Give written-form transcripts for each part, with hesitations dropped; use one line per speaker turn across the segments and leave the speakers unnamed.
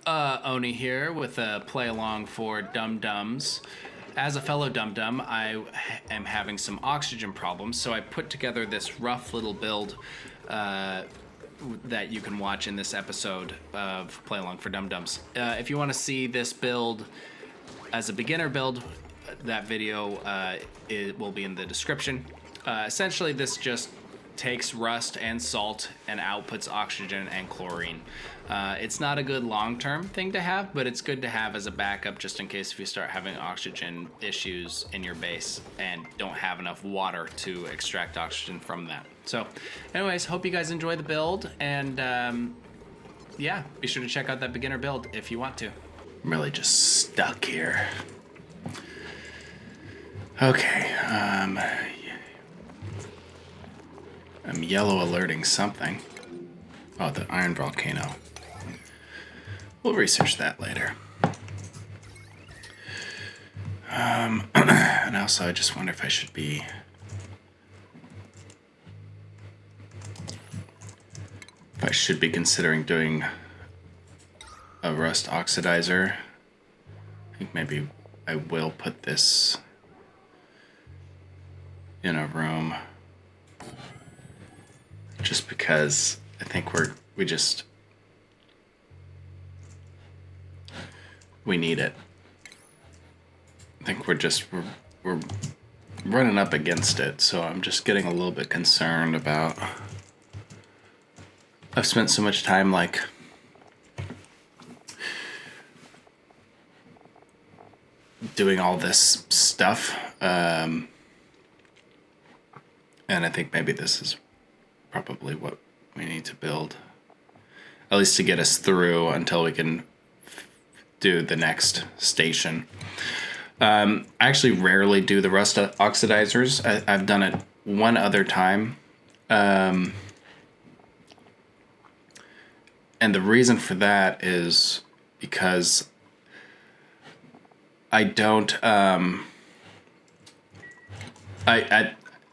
Oni here with a play along for Dum Dums. As a fellow Dum Dum, I am having some oxygen problems, so I put together this rough little build that you can watch in this episode of Play Along for Dum Dums. If you want to see this build as a beginner build, that video it will be in the description. Essentially, this just takes rust and salt and outputs oxygen and chlorine. It's not a good long-term thing to have, but it's good to have as a backup just in case if you start having oxygen issues in your base and don't have enough water to extract oxygen from that. So anyways, hope you guys enjoy the build, and yeah, be sure to check out that beginner build if you want to. I'm really just stuck here. Okay, I'm yellow alerting something. Oh, the iron volcano. We'll research that later. And also I just wonder if I should be... considering doing a rust oxidizer. I think maybe I will put this in a room. Just because I think we need it. I think we're running up against it, so I'm just getting a little bit concerned about. I've spent so much time like doing all this stuff, and I think maybe this is probably what we need to build, at least to get us through until we can do the next station. I actually rarely do the rust oxidizers. I've done it one other time, and the reason for that is because I don't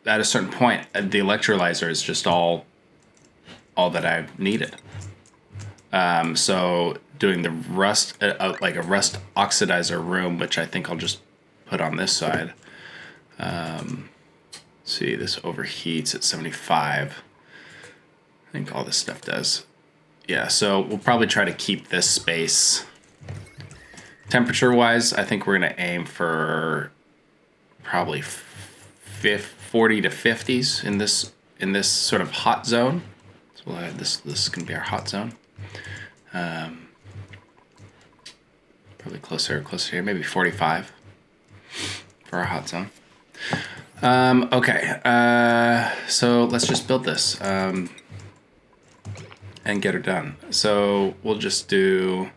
at a certain point, the electrolyzer is just all that I've needed. So doing the rust, like a rust oxidizer room, which I think I'll just put on this side. See, this overheats at 75. I think all this stuff does. Yeah, so we'll probably try to keep this space. Temperature-wise, I think we're going to aim for probably 40 to 50s in this sort of hot zone. So we'll add this is going to be our hot zone. Probably closer here, maybe 45 for our hot zone. Okay, so let's just build this and get her done. So we'll do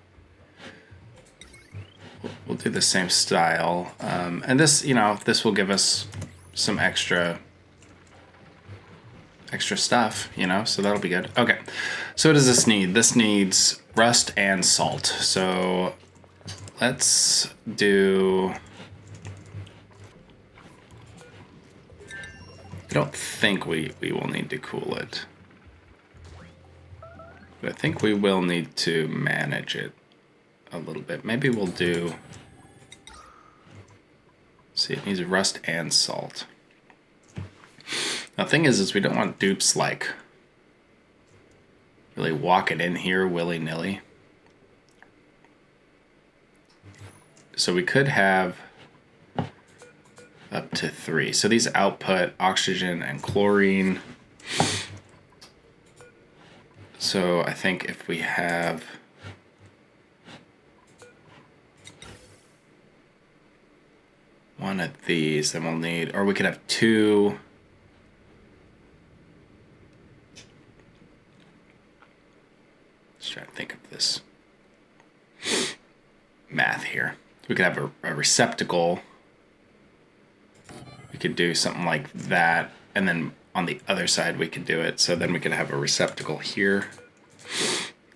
the same style, and this will give us some extra stuff, so that'll be good. Okay, so what does this need? This needs rust and salt. So let's do... I don't think we will need to cool it, but I think we will need to manage it a little bit. Maybe we'll do... See, it needs rust and salt. Now, the thing is we don't want dupes like really walking in here willy-nilly. So we could have up to 3. So these output oxygen and chlorine. So I think if we have one of these, then we'll need, or we could have 2. Let's try to think of this math here. We could have a receptacle. We could do something like that, and then on the other side we could do it. So then we could have a receptacle here.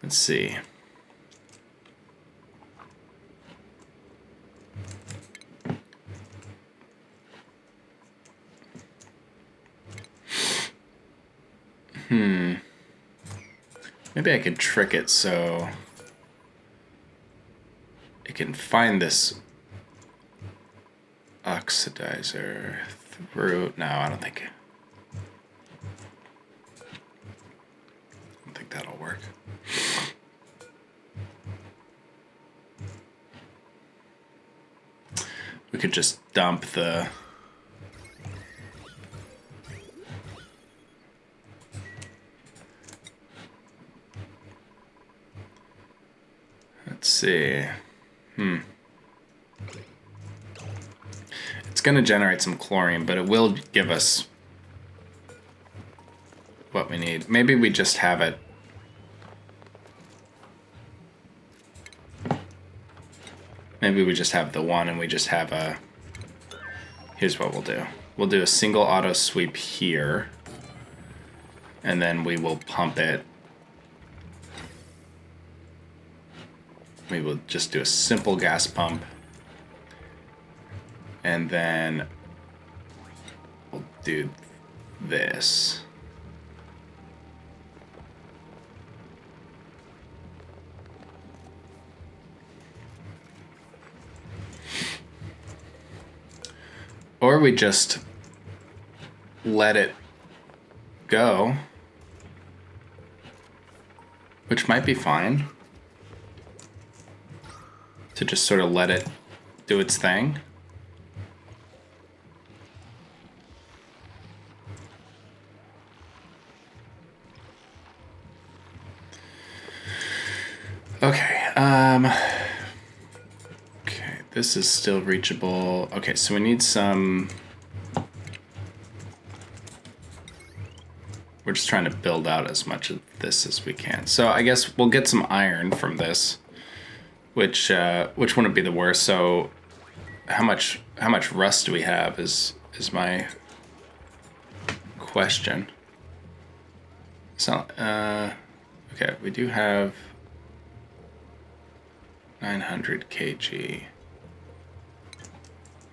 Let's see. Maybe I could trick it so
it can find this oxidizer through. No, I don't think that'll work. We could just dump the. Let's see. It's going to generate some chlorine, but it will give us what we need. Maybe we just have it. Maybe we just have the one and we just have a. Here's what we'll do. We'll do a single auto sweep here. And then we will pump it. We will just do a simple gas pump. And then we'll do this. Or we just let it go, which might be fine. To just sort of let it do its thing. Okay, okay, this is still reachable. Okay, so we need some. We're just trying to build out as much of this as we can. So I guess we'll get some iron from this. Which wouldn't be the worst. So how much rust do we have is my question. So okay, we do have 900 kg.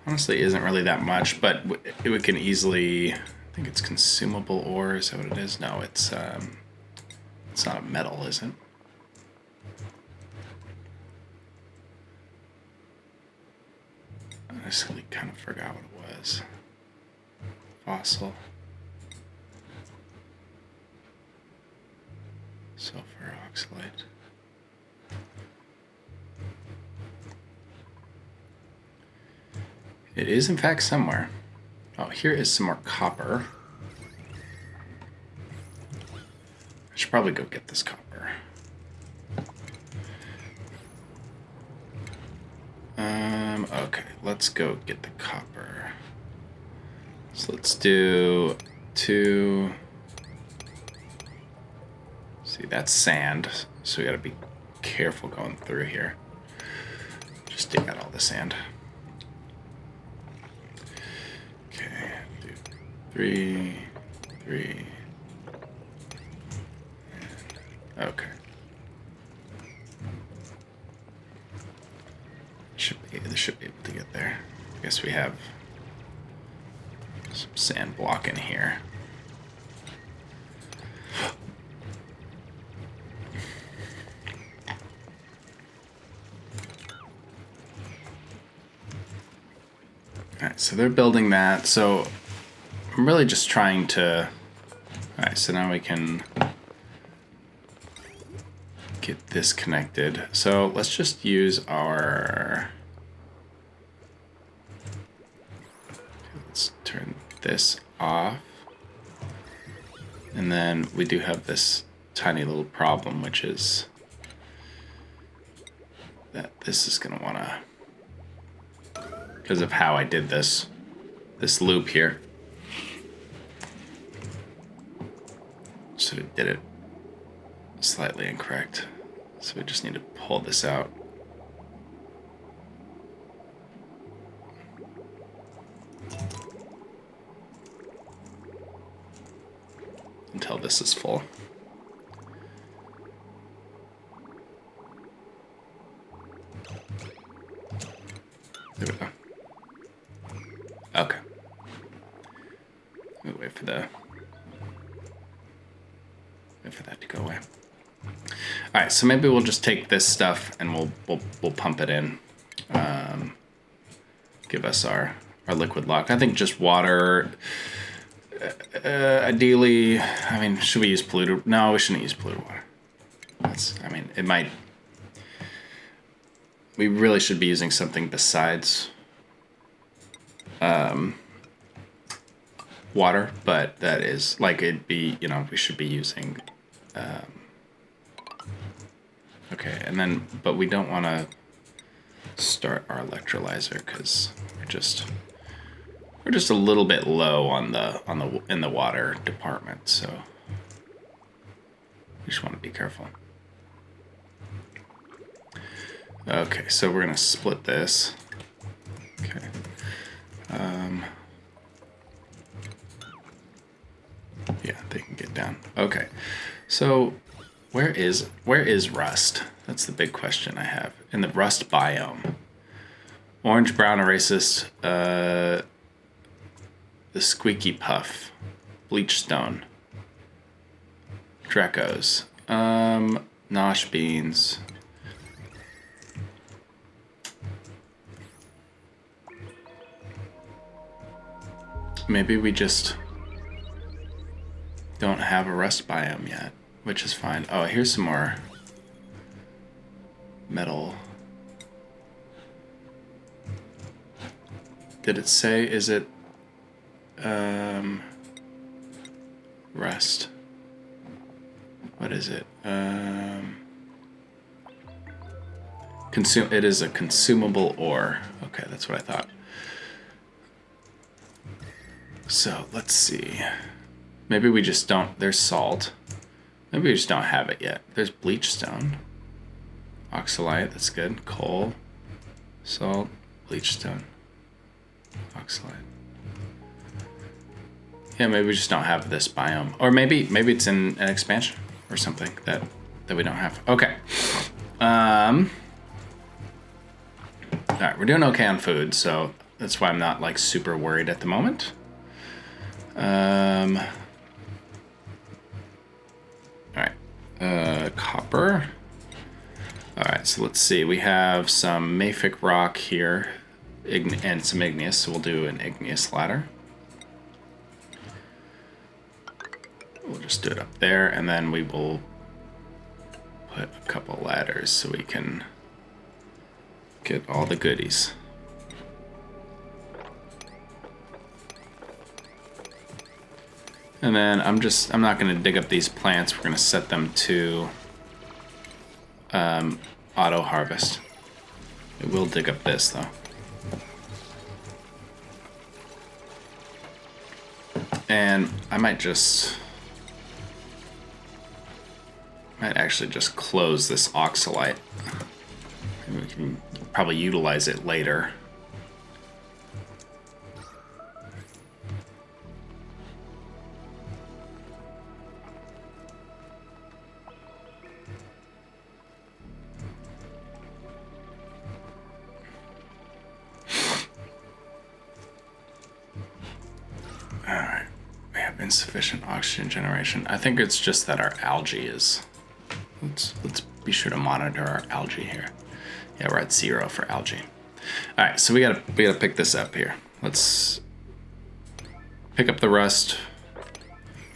Honestly, isn't really that much, but we can easily. I think it's consumable ore. Is that what it is? No, it's not a metal, is it? Honestly, kind of forgot what it was. Fossil. Sulfur oxalate. It is, in fact, somewhere. Oh, here is some more copper. I should probably go get this copper. Okay, let's go get the copper. So let's do 2. See, that's sand, so we gotta be careful going through here. Just dig out all the sand. Okay, do 3, 3. Okay. Should be able to get there. I guess we have some sand block in here. Alright, so they're building that. So I'm really just trying to. Alright, so now we can get this connected. So let's just use our. Let's turn this off. And then we do have this tiny little problem, which is that this is gonna wanna, because of how I did this loop here. So we did it slightly incorrect. So we just need to pull this out. Until this is full. There we go. Okay. We'll wait for that to go away. All right, so maybe we'll just take this stuff and we'll pump it in give us our liquid lock. I think just water. Ideally, I mean, should we use polluted? No, we shouldn't use polluted water. I mean, it might. We really should be using something besides water, but that is like it'd be, we should be using. Okay, and then, but we don't want to start our electrolyzer because we're just a little bit low in the water department, so we just want to be careful. Okay, so we're gonna split this. Okay. Yeah, they can get down. Okay, so where is rust? That's the big question I have in the rust biome. Orange, brown, Erasus, the Squeaky Puff, Bleachstone, Drecos, Nosh Beans. Maybe we just don't have a rust biome yet, which is fine. Oh, here's some more metal. Did it say, is it rust? What is it? It is a consumable ore. Okay, that's what I thought. So let's see. Maybe we just don't. There's salt. Maybe we just don't have it yet. There's bleachstone, oxalite. That's good. Coal, salt, bleachstone, oxalite. Yeah, maybe we just don't have this biome, or maybe it's in an expansion or something that we don't have. Okay. All right, we're doing okay on food, so that's why I'm not like super worried at the moment. All right, copper. All right, so let's see. We have some mafic rock here, and some igneous. So we'll do an igneous ladder. We'll just do it up there, and then we will put a couple ladders so we can get all the goodies. And then I'm not going to dig up these plants. We're going to set them to auto harvest. It will dig up this though. And I might actually just close this oxalite. And we can probably utilize it later. Insufficient oxygen generation. I think it's just that our algae is. Let's be sure to monitor our algae here. Yeah, we're at 0 for algae. All right, so we gotta pick this up here. Let's pick up the rust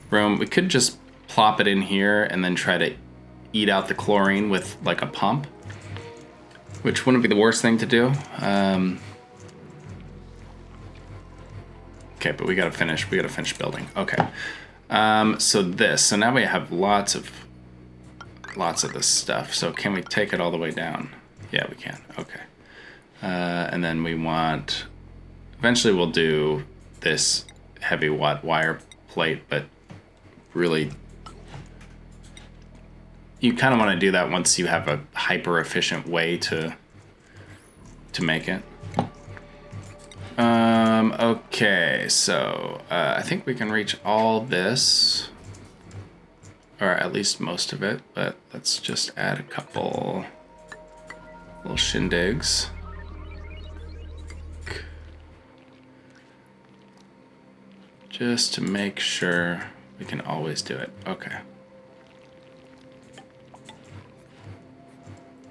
room. We could just plop it in here and then try to eat out the chlorine with like a pump, which wouldn't be the worst thing to do. Okay, but we gotta finish building. Okay. So now we have lots of this stuff. So can we take it all the way down? Yeah, we can. Okay. And then eventually we'll do this heavy wire plate, but really you kind of want to do that once you have a hyper efficient way to make it. Okay, so I think we can reach all this, or at least most of it, but let's just add a couple little shindigs. Just to make sure we can always do it. Okay.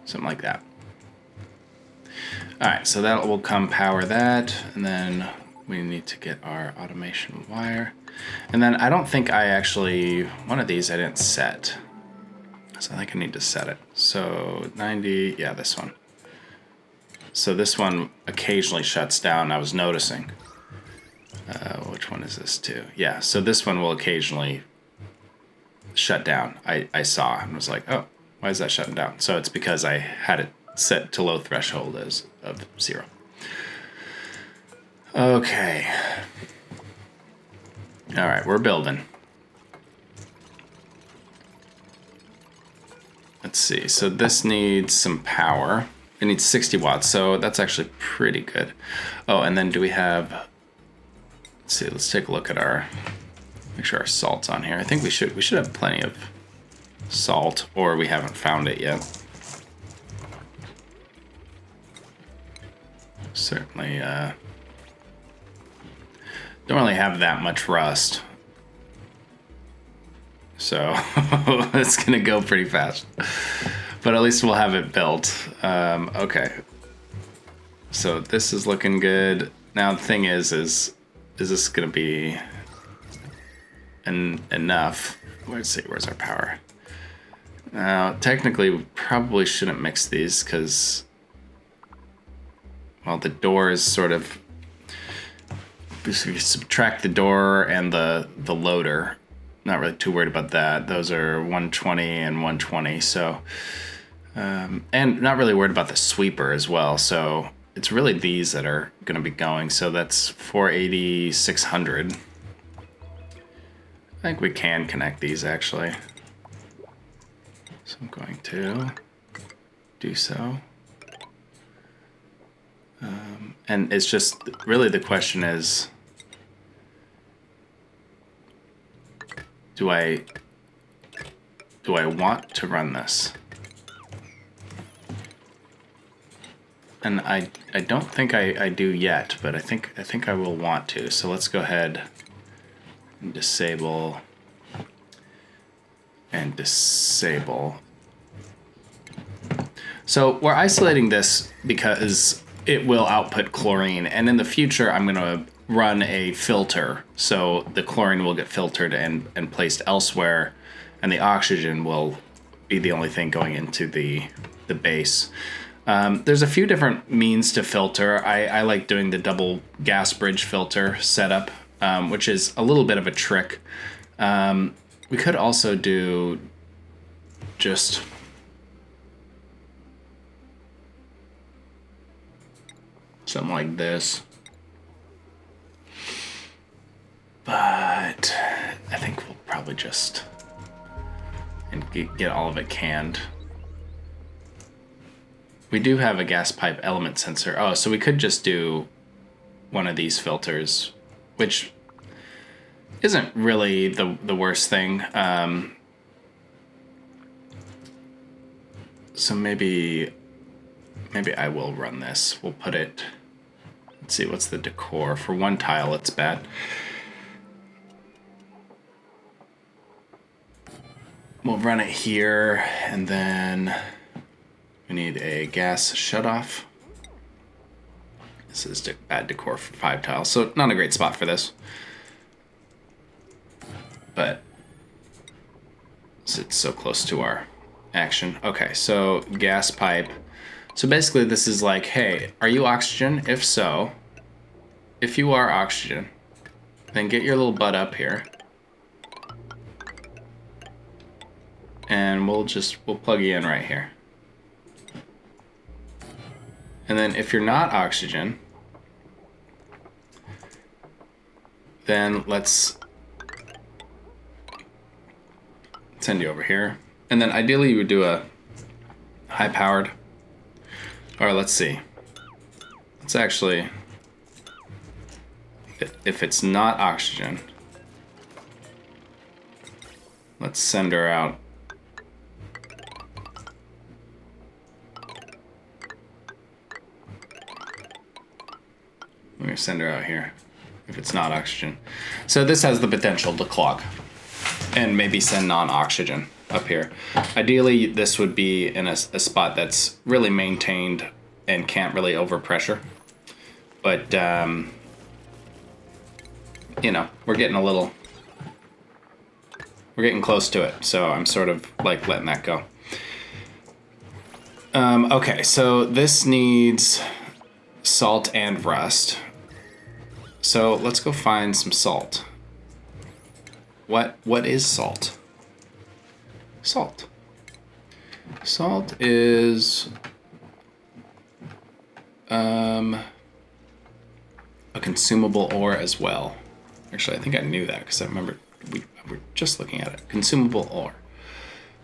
Something like that. All right, so that will come power that, and then we need to get our automation wire. And then I don't think I actually, one of these I didn't set. So I think I need to set it. So 90, yeah, this one. So this one occasionally shuts down, I was noticing. Which one is this too? Yeah, so this one will occasionally shut down. I saw and was like, oh, why is that shutting down? So it's because I had it set to low threshold as of 0. Okay. All right, we're building. Let's see. So this needs some power. It needs 60 watts, so that's actually pretty good. Oh, and then do we have... Let's see. Let's take a look at our... Make sure our salt's on here. I think we should have plenty of salt, or we haven't found it yet. Certainly don't really have that much rust, so it's gonna go pretty fast, but at least we'll have it built. Okay, so this is looking good. Now the thing is this gonna be enough? Let's see, where's our power? Now technically we probably shouldn't mix these because, well, the door is sort of, if you subtract the door and the loader, not really too worried about that. Those are 120 and 120, so and not really worried about the sweeper as well. So it's really these that are going to be going. So that's 480, 600. I think we can connect these actually. So I'm going to do so. And it's just really the question is, do I want to run this? And I don't think I do yet, but I think I will want to. So let's go ahead and disable and disable. So we're isolating this because it will output chlorine, and in the future I'm going to run a filter, so the chlorine will get filtered and placed elsewhere, and the oxygen will be the only thing going into the base. There's a few different means to filter. I like doing the double gas bridge filter setup, which is a little bit of a trick. We could also do just... something like this. But I think we'll probably just get all of it canned. We do have a gas pipe element sensor. Oh, so we could just do one of these filters, which isn't really the worst thing. So maybe I will run this. We'll put it... Let's see, what's the decor? For one tile, it's bad. We'll run it here, and then we need a gas shutoff. This is bad decor for 5 tiles, so not a great spot for this. But it's so close to our action. Okay, so gas pipe. So basically this is like, hey, are you oxygen? If so, if you are oxygen, then get your little butt up here. And we'll plug you in right here. And then if you're not oxygen, then let's send you over here. And then ideally you would do a high powered, or let's see. Let's actually, if it's not oxygen, let's send her out. We're gonna send her out here if it's not oxygen. So this has the potential to clog and maybe send non-oxygen up here. Ideally, this would be in a spot that's really maintained and can't really overpressure. But you know, we're getting close to it, so I'm sort of like letting that go. Okay, so this needs salt and rust. So let's go find some salt. What is salt? Salt. Salt is a consumable ore as well. Actually, I think I knew that because I remember we were just looking at it. Consumable ore.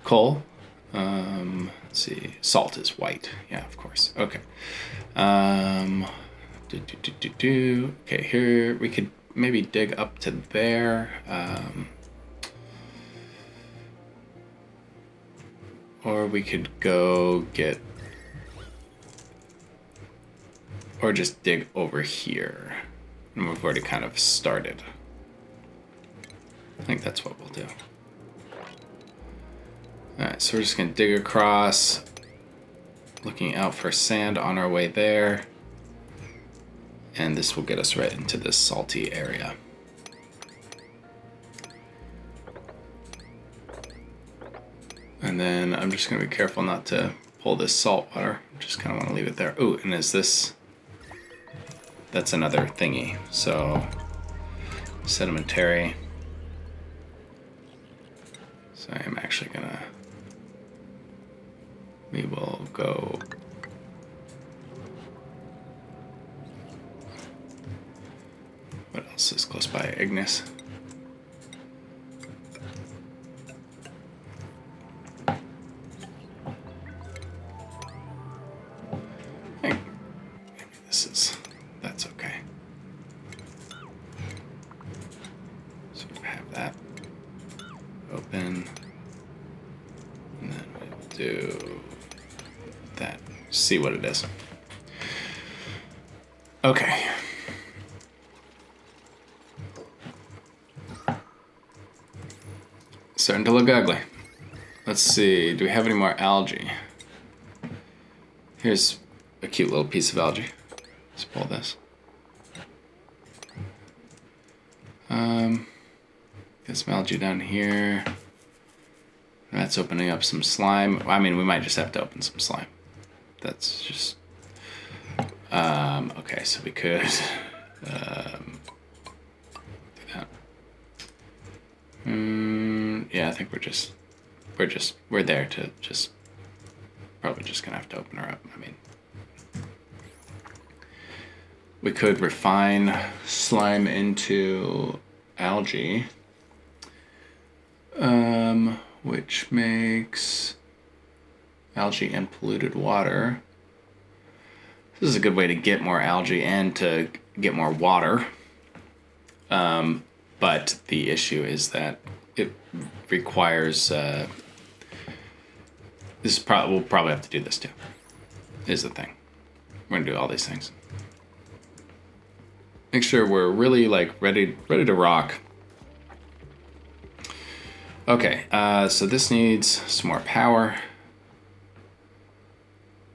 Coal. Let's see. Salt is white. Yeah, of course. Okay. Okay, here we could maybe dig up to there. Or we could go get, or just dig over here. And we've already kind of started. I think that's what we'll do. Alright, so we're just gonna dig across, looking out for sand on our way there. And this will get us right into this salty area. And then I'm just gonna be careful not to pull this salt water. Just kind of want to leave it there. Ooh, and is this, that's another thingy. So sedimentary. So I'm actually gonna, we will go, what else is close by? Ignis. Maybe this is, that's okay. So we have that open, and then we'll do that. See what it is. Okay. Starting to look ugly. Let's see, do we have any more algae? Here's a cute little piece of algae. Let's pull this. Get some algae down here. That's opening up some slime. I mean, we might just have to open some slime. That's just... okay, so we could... do that. Yeah, I think we're there to just... Probably just gonna have to open her up. I mean... We could refine slime into algae. Which makes algae and polluted water. This is a good way to get more algae and to get more water. But the issue is that it requires, we'll probably have to do this too, is the thing. We're gonna do all these things. Make sure we're really like ready to rock. Okay, so this needs some more power.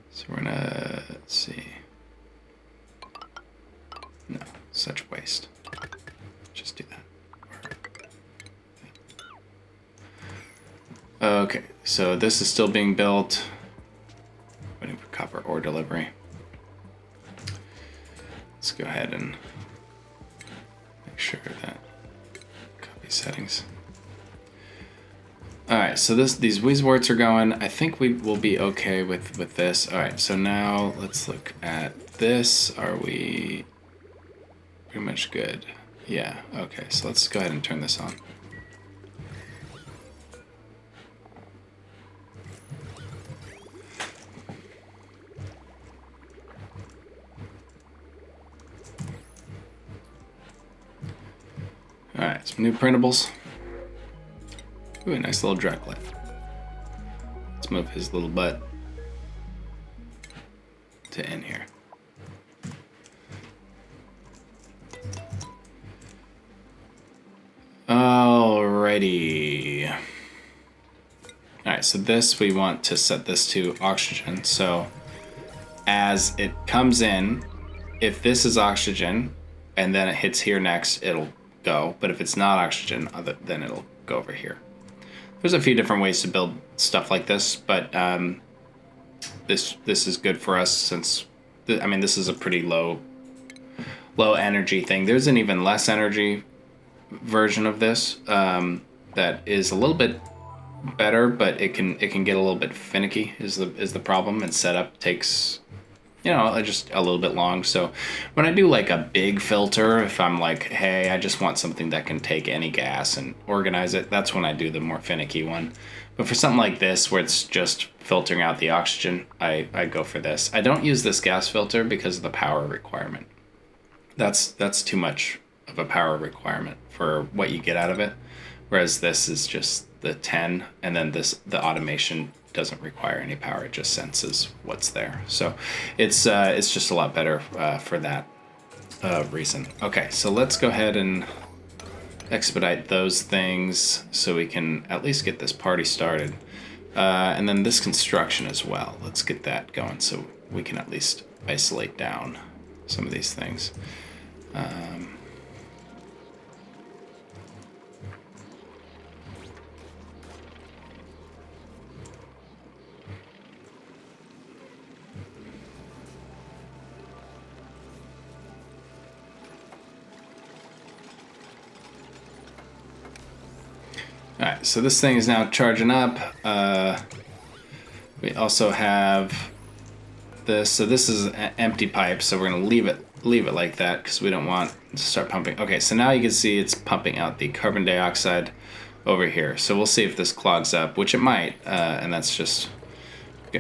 So we're gonna, let's see. No, such waste. Just do that. Okay, so this is still being built. Waiting for copper ore delivery. Let's go ahead and make sure that copy settings. All right, so these Weezeworts are going. I think we will be okay with this. All right, so now let's look at this. Are we pretty much good? Yeah, okay, so let's go ahead and turn this on. All right, some new printables. Ooh, a nice little Draclet. Let's move his little butt to in here. Alrighty. Alright, so this we want to set this to oxygen. So as it comes in, if this is oxygen and then it hits here next, it'll go. But if it's not oxygen, then it'll go over here. There's a few different ways to build stuff like this, but this is good for us since, this is a pretty low energy thing. There's an even less energy version of this that is a little bit better, but it can get a little bit finicky is the problem, and setup takes just a little bit long. So when I do like a big filter, if I'm like, hey, I just want something that can take any gas and organize it, that's when I do the more finicky one. But for something like this where it's just filtering out the oxygen, I go for this. I don't use this gas filter because of the power requirement. That's too much of a power requirement for what you get out of it, whereas this is just the 10, and then the automation doesn't require any power. It just senses what's there. So it's just a lot better for that reason. Okay, so let's go ahead and expedite those things so we can at least get this party started. And then this construction as well. Let's get that going so we can at least isolate down some of these things. Alright, so this thing is now charging up. We also have this. So this is an empty pipe, so we're going to leave it like that because we don't want to start pumping. Okay, so now you can see it's pumping out the carbon dioxide over here. So we'll see if this clogs up, which it might, and that's just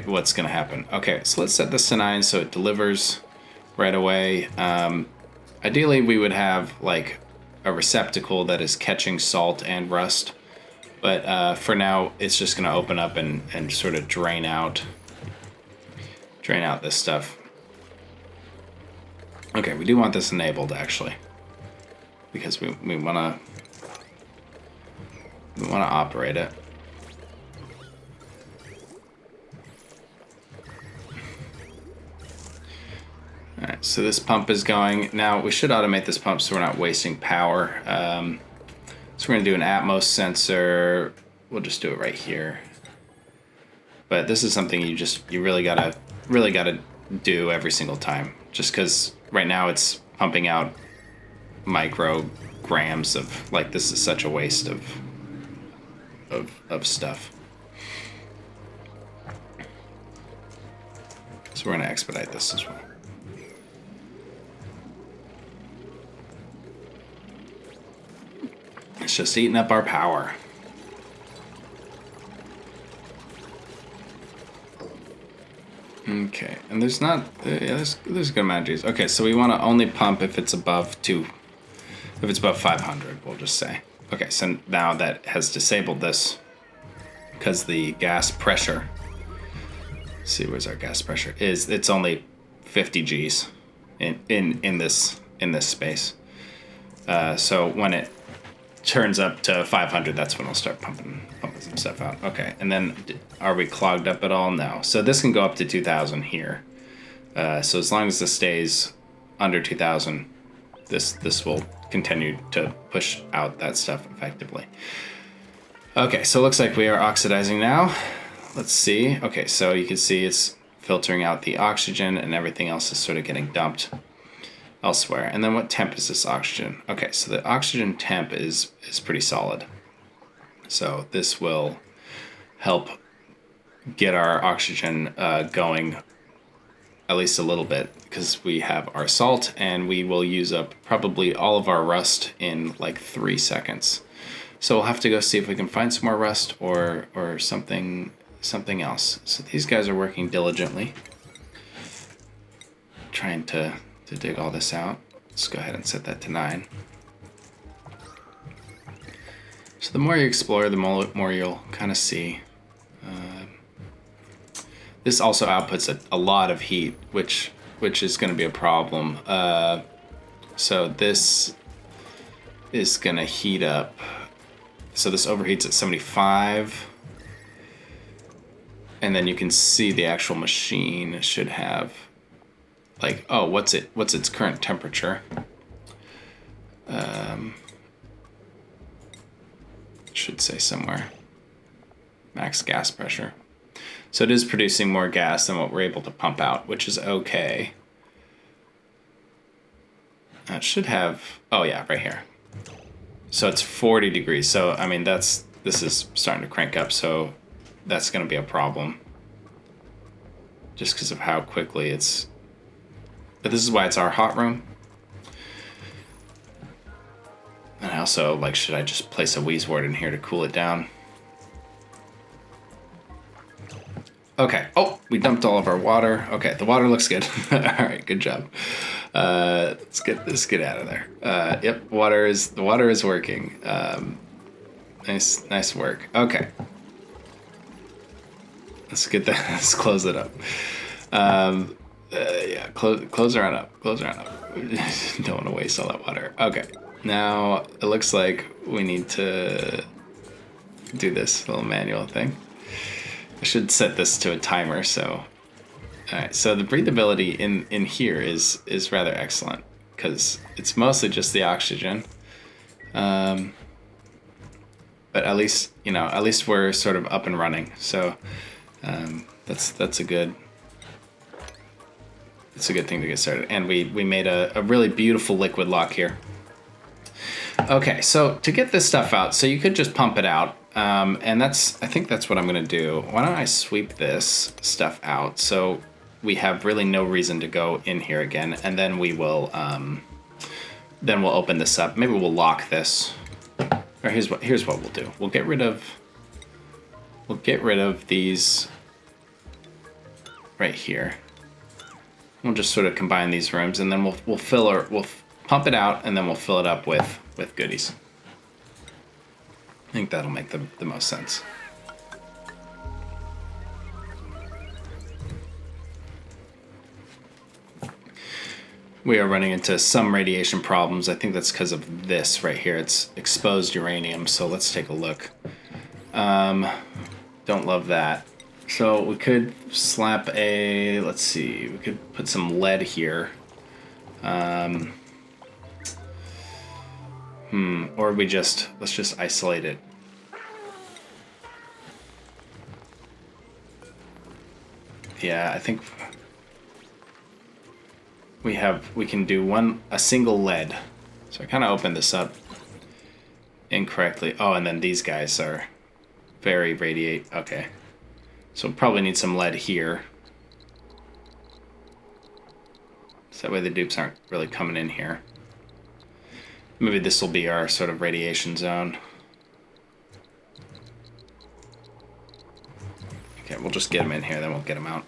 what's going to happen. Okay, so let's set this to 9 so it delivers right away. Ideally, we would have like a receptacle that is catching salt and rust. But for now, it's just going to open up and sort of drain out this stuff. Okay, we do want this enabled actually, because we want to operate it. All right, so this pump is going now. We should automate this pump so we're not wasting power. So we're gonna do an Atmos sensor. We'll just do it right here. But this is something you really gotta do every single time. Just because right now it's pumping out micrograms of, like, this is such a waste of stuff. So we're gonna expedite this as well. It's just eating up our power. Okay, and there's not, there's a good amount of Gs. Okay, so we want to only pump if it's above 500, we'll just say. Okay, so now that has disabled this because the gas pressure, let's see, where's our gas pressure? It's only 50 Gs in this space. So when it turns up to 500, that's when I'll start pumping some stuff out. Okay, and then are we clogged up at all? No. So this can go up to 2,000 here. So as long as this stays under 2,000, this will continue to push out that stuff effectively. Okay, so it looks like we are oxidizing now. Let's see. Okay, so you can see it's filtering out the oxygen and everything else is sort of getting dumped elsewhere. And then what temp is this oxygen? Okay, so the oxygen temp is pretty solid. So this will help get our oxygen going at least a little bit, because we have our salt and we will use up probably all of our rust in like 3 seconds. So we'll have to go see if we can find some more rust or something else. So these guys are working diligently, trying to dig all this out. Let's go ahead and set that to 9. So the more you explore, the more you'll kind of see. This also outputs a lot of heat, which is going to be a problem. So this is going to heat up. So this overheats at 75. And then you can see the actual machine should have like, oh, what's its current temperature? Should say somewhere. Max gas pressure. So it is producing more gas than what we're able to pump out, which is okay. It should have, oh yeah, right here. So it's 40 degrees. So, I mean, this is starting to crank up. So that's going to be a problem. Just because of how quickly it's, but this is why it's our hot room. And I also, like, should I just place a Wheezewort in here to cool it down? Okay. Oh, we dumped all of our water. Okay, the water looks good. All right, good job. Let's get out of there. Yep, the water is working. Nice work. Okay. Let's get that. Let's close it up. Yeah, close her on up. Close her on up. Don't want to waste all that water. Okay. Now it looks like we need to do this little manual thing. I should set this to a timer. So, all right. So the breathability in here is rather excellent because it's mostly just the oxygen. But at least we're sort of up and running. So that's a good. It's a good thing to get started. And we made a really beautiful liquid lock here. Okay, so to get this stuff out, so you could just pump it out. And I think that's what I'm gonna do. Why don't I sweep this stuff out so we have really no reason to go in here again, and then we'll open this up. Maybe we'll lock this. Or here's what we'll do. We'll get rid of these right here. We'll just sort of combine these rooms, and then we'll pump it out, and then we'll fill it up with goodies. I think that'll make the most sense. We are running into some radiation problems. I think that's because of this right here. It's exposed uranium, so let's take a look. Don't love that. So we could slap let's see, we could put some lead here. Or let's just isolate it. Yeah, I think we can do a single lead. So I kind of opened this up incorrectly. Oh, and then these guys are very radiate. Okay. So we'll probably need some lead here. So that way the dupes aren't really coming in here. Maybe this will be our sort of radiation zone. Okay, we'll just get them in here, then we'll get them out.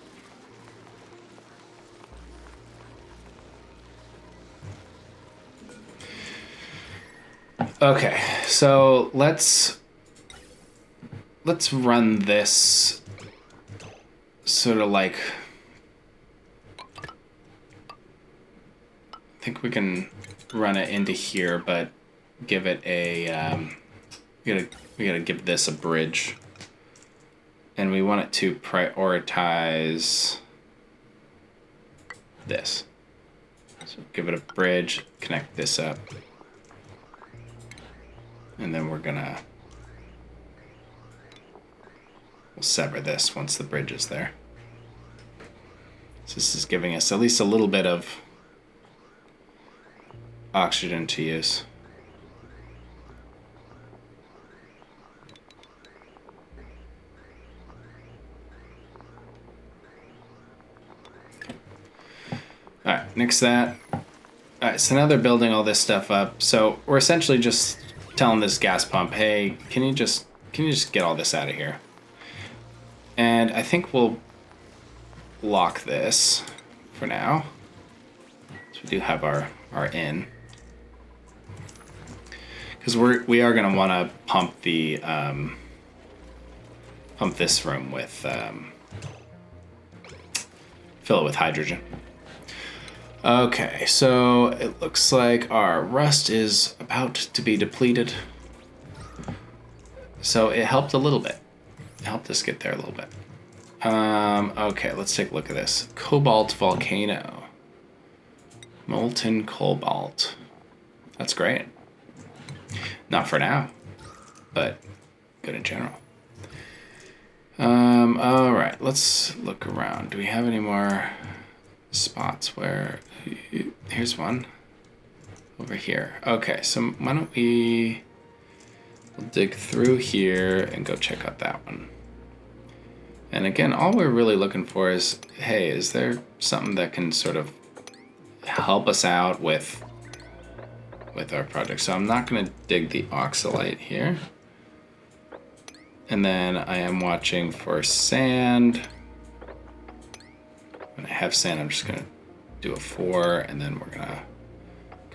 Okay, so let's run this sort of like, I think we can run it into here, but give it a we gotta give this a bridge, and we want it to prioritize this. So give it a bridge, connect this up, and then we'll sever this once the bridge is there. So this is giving us at least a little bit of oxygen to use. All right, nix that. All right, so now they're building all this stuff up. So we're essentially just telling this gas pump, hey, can you just get all this out of here? And I think we'll lock this for now. So we do have our in. Because we are going to want to pump pump this room with fill it with hydrogen. Okay, so it looks like our rust is about to be depleted. So it helped a little bit. It helped us get there a little bit. Okay, let's take a look at this. Cobalt volcano. Molten cobalt. That's great. Not for now, but good in general. All right, let's look around. Do we have any more spots where... Here's one. Over here. Okay, so why don't we'll dig through here and go check out that one. And again, all we're really looking for is, hey, is there something that can sort of help us out with our project? So I'm not going to dig the oxalite here. And then I am watching for sand. When I have sand, I'm just going to do a 4, and then we're going to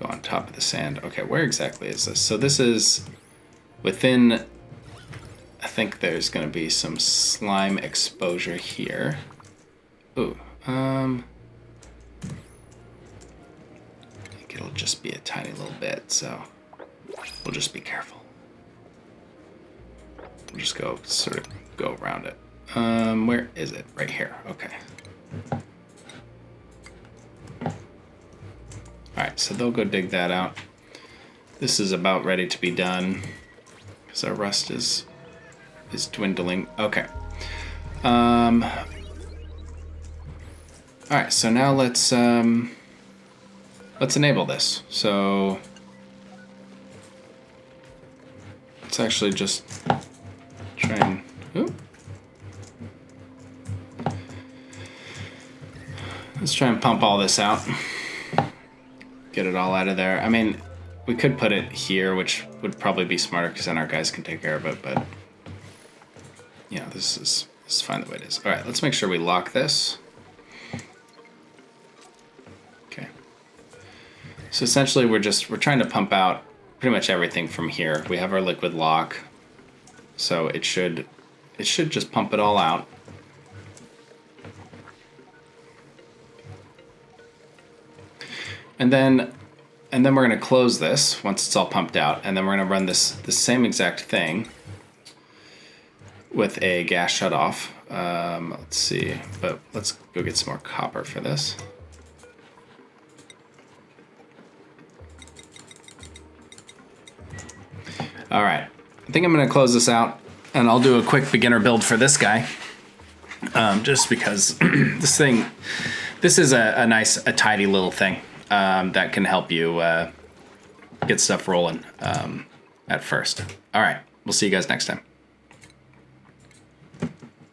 go on top of the sand. Okay, where exactly is this? So this is within, I think there's going to be some slime exposure here. Ooh, I think it'll just be a tiny little bit, so we'll just be careful. We'll just sort of go around it. Where is it? Right here. Okay. All right, so they'll go dig that out. This is about ready to be done because our rust is dwindling. Okay. All right, so now let's enable this. So let's actually just try and let's try and pump all this out. Get it all out of there. I mean, we could put it here, which would probably be smarter because then our guys can take care of it, but you know, this is fine the way it is. All right, let's make sure we lock this. Okay. So essentially we're trying to pump out pretty much everything from here. We have our liquid lock. So it should just pump it all out. And then we're going to close this once it's all pumped out, and then we're going to run the same exact thing with a gas shutoff. Let's see, but let's go get some more copper for this. All right, I think I'm going to close this out, and I'll do a quick beginner build for this guy, just because this is a tidy little thing. That can help you get stuff rolling at first. All right, we'll see you guys next time.